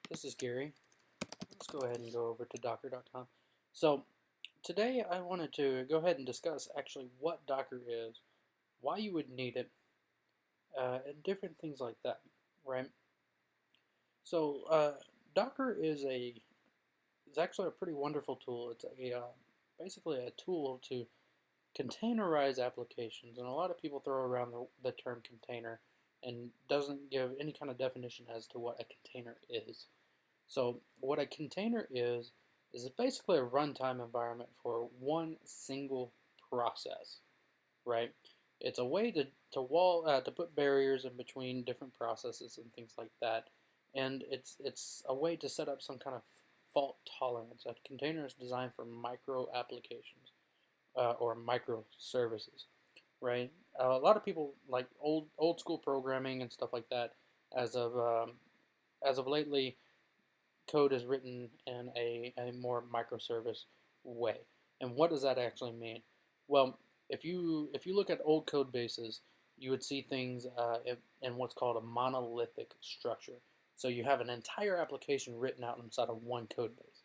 This is Gary. Let's go ahead and go over to Docker.com. So today I wanted to go ahead and discuss actually what Docker is, why you would need it, and different things like that, right? So Docker is actually a pretty wonderful tool. It's basically a tool to containerize applications, and a lot of people throw around the term container and doesn't give any kind of definition as to what a container is. So what a container is basically a runtime environment for one single process, right? It's a way to put barriers in between different processes and things like that, and it's a way to set up some kind of fault tolerance. A container is designed for micro applications or microservices, right? A lot of people like old school programming and stuff like that. As of um, as of lately, code is written in a more microservice way. And what does that actually mean? Well, if you look at old code bases, you would see things in what's called a monolithic structure. So you have an entire application written out inside of one code base,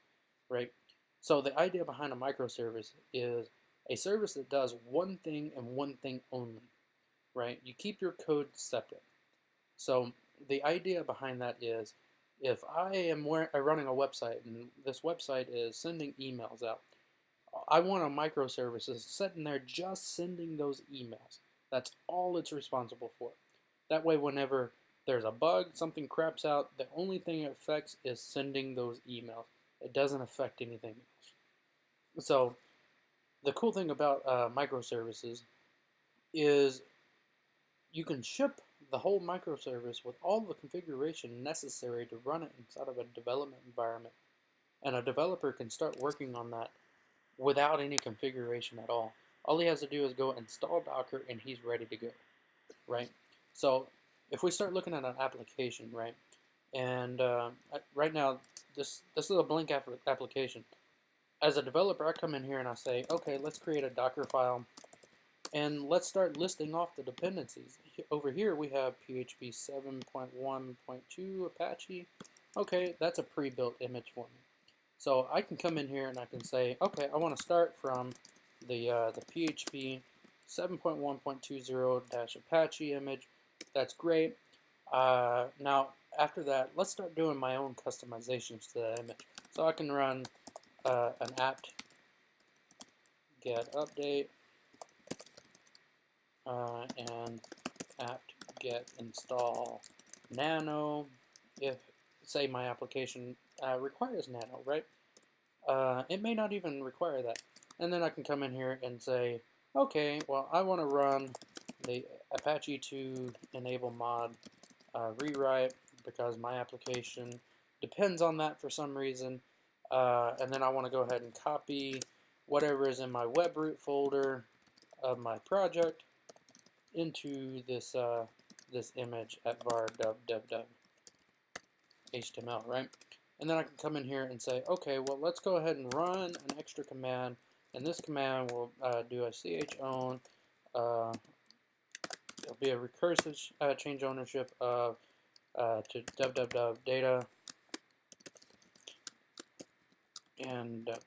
right? So the idea behind a microservice is a service that does one thing and one thing only, right? You keep your code separate. So the idea behind that is if I am running a website and this website is sending emails out, I want a microservices sitting there just sending those emails. That's all it's responsible for. That way, whenever there's a bug, something craps out, the only thing it affects is sending those emails. It doesn't affect anything else. So the cool thing about microservices is you can ship the whole microservice with all the configuration necessary to run it inside of a development environment. And a developer can start working on that without any configuration at all. All he has to do is go install Docker and he's ready to go, right? So if we start looking at an application, right, and right now this is a blank application. As a developer, I come in here and I say, okay, let's create a Docker file and let's start listing off the dependencies. Over here we have PHP 7.1.2 Apache. Okay, that's a pre-built image for me. So I can come in here and I can say, okay, I want to start from the PHP 7.1.20-Apache image. That's great. Now after that, let's start doing my own customizations to that image. So I can run an apt get update and apt get install nano if say my application requires nano, right? It may not even require that. And then I can come in here and say, okay, well, I want to run the Apache 2 enable mod rewrite because my application depends on that for some reason. And then I want to go ahead and copy whatever is in my web root folder of my project into this image at var dev HTML, right? And then I can come in here and say, okay, well, let's go ahead and run an extra command, and this command will do a chown. It'll be a recursive change ownership of to dev data and dev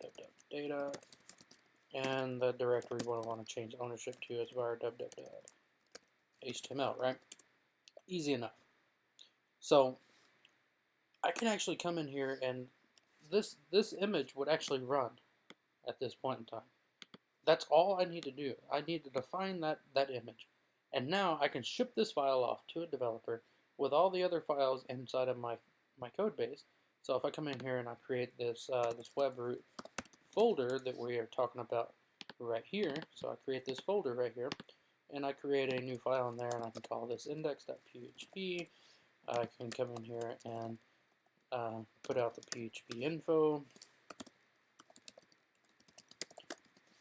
data, and the directory we want to change ownership to is var dev HTML, right? Easy enough. So I can actually come in here and this image would actually run at this point in time. That's all I need to do. I need to define that image. And now I can ship this file off to a developer with all the other files inside of my code base. So if I come in here and I create this this web root folder that we are talking about right here, so I create this folder right here, and I create a new file in there, and I can call this index.php. I can come in here and put out the PHP info.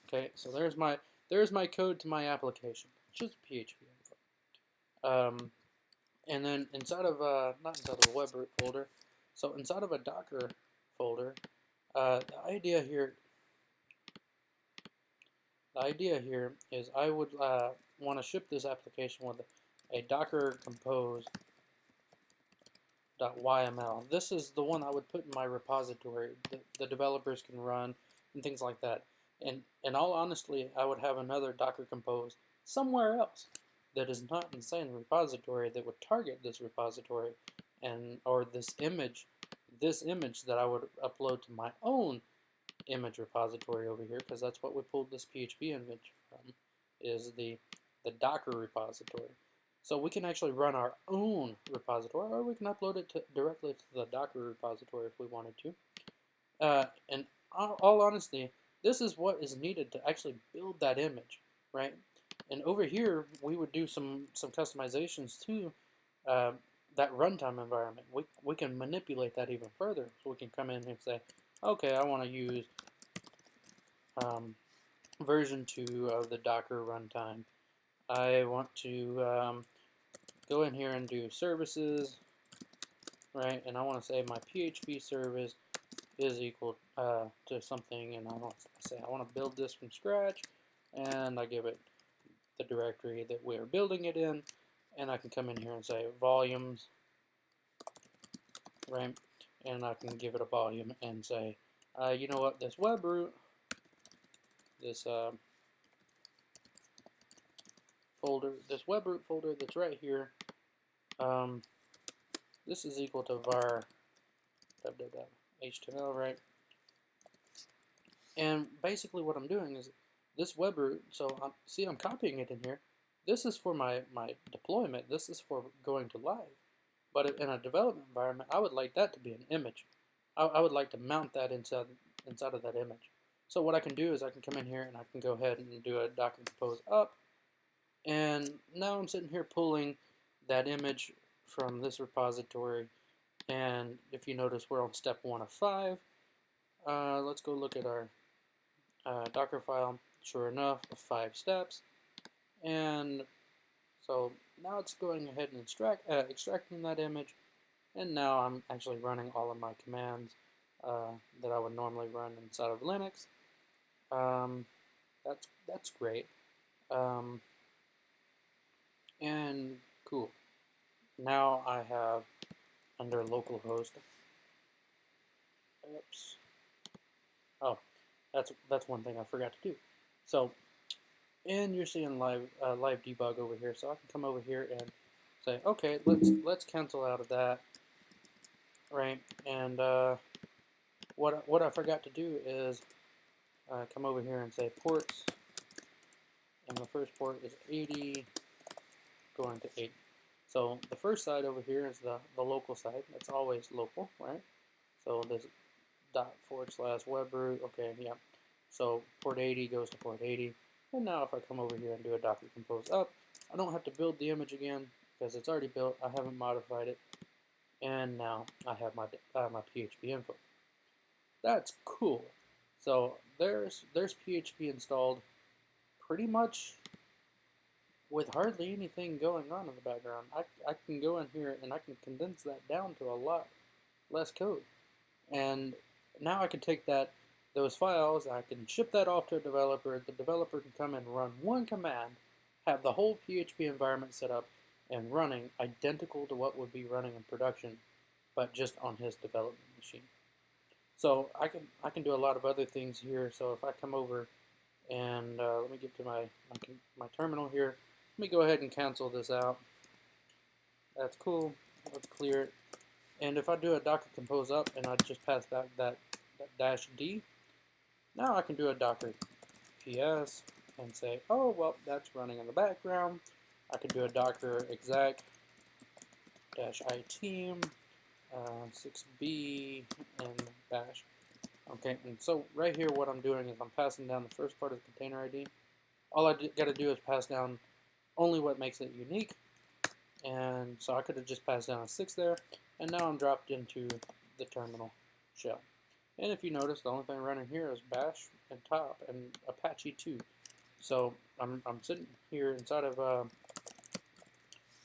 Okay, so there's my code to my application. It's just PHP info. And then inside of not inside of a web root folder, so inside of a Docker folder, the idea here is I would want to ship this application with a Docker compose .yml. This is the one I would put in my repository that the developers can run and things like that. And in all honesty, I would have another Docker Compose somewhere else that is not in the same repository that would target this repository and or this image that I would upload to my own image repository over here, because that's what we pulled this PHP image from, is the Docker repository. So we can actually run our own repository, or we can upload it directly to the Docker repository if we wanted to. And all honesty, this is what is needed to actually build that image, right? And over here, we would do some customizations to that runtime environment. We can manipulate that even further. So we can come in and say, okay, I want to use version 2 of the Docker runtime. I want to go in here and do services, right? And I want to say my PHP service is equal to something, and I want to say I want to build this from scratch, and I give it the directory that we are building it in, and I can come in here and say volumes, right? And I can give it a volume and say, you know what, this web root, this folder, this web root folder that's right here, this is equal to var HTML, right? And basically what I'm doing is this web root, so I'm copying it in here. This is for my deployment. This is for going to live. But in a development environment, I would like that to be an image. I would like to mount that inside of that image. So what I can do is I can come in here and I can go ahead and do a Docker Compose up. And now I'm sitting here pulling that image from this repository. And if you notice, we're on step 1 of 5. Let's go look at our Docker file. Sure enough, 5 steps. And so now it's going ahead and extracting that image. And now I'm actually running all of my commands that I would normally run inside of Linux. That's great. And cool. Now I have under localhost. Oops. Oh, that's one thing I forgot to do. So, and you're seeing live debug over here. So I can come over here and say, okay, let's cancel out of that, right? And what I forgot to do is come over here and say ports, and the first port is 80, going to 80. So the first side over here is the local side. That's always local, right? So this ./webroot. Okay, yeah. So port 80 goes to port 80. And now if I come over here and do a Docker Compose up, I don't have to build the image again because it's already built. I haven't modified it. And now I have my PHP info. That's cool. So there's PHP installed pretty much with hardly anything going on in the background. I can go in here and I can condense that down to a lot less code. And now I can take those files, I can ship that off to a developer. The developer can come and run one command, have the whole PHP environment set up and running identical to what would be running in production, but just on his development machine. So I can do a lot of other things here. So if I come over and let me get to my terminal here. Let me go ahead and cancel this out. That's cool. Let's clear it. And if I do a Docker Compose up and I just pass back that -d, now I can do a Docker PS and say, oh, well, that's running in the background. I can do a Docker exec -iteam 6b and bash. Okay, and so right here what I'm doing is I'm passing down the first part of the container ID. All I got to do is pass down only what makes it unique. And so I could have just passed down a 6 there, and now I'm dropped into the terminal shell. And if you notice, the only thing running here is bash and top and Apache 2. So I'm sitting here inside of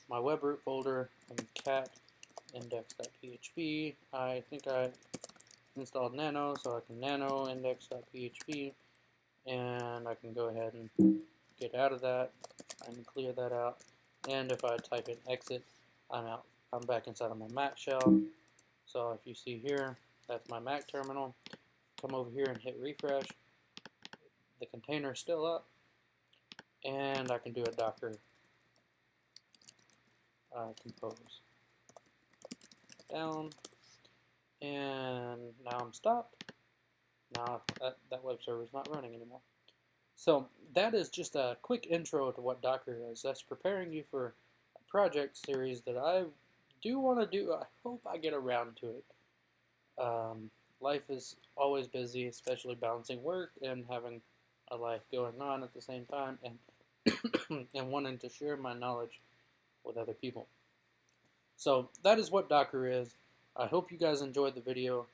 my web root folder and cat index.php. I think I installed nano, so I can nano index.php, and I can go ahead and get out of that and clear that out. And if I type in exit, I'm out I'm back inside of my Mac shell. So if you see here, that's my Mac terminal. Come over here and hit refresh. The container is still up, and I can do a Docker compose down, and now I'm stopped. Now that web server is not running anymore. So that is just a quick intro to what Docker is. That's preparing you for a project series that I do want to do. I hope I get around to it. Life is always busy, especially balancing work and having a life going on at the same time, and and wanting to share my knowledge with other people. So that is what Docker is. I hope you guys enjoyed the video.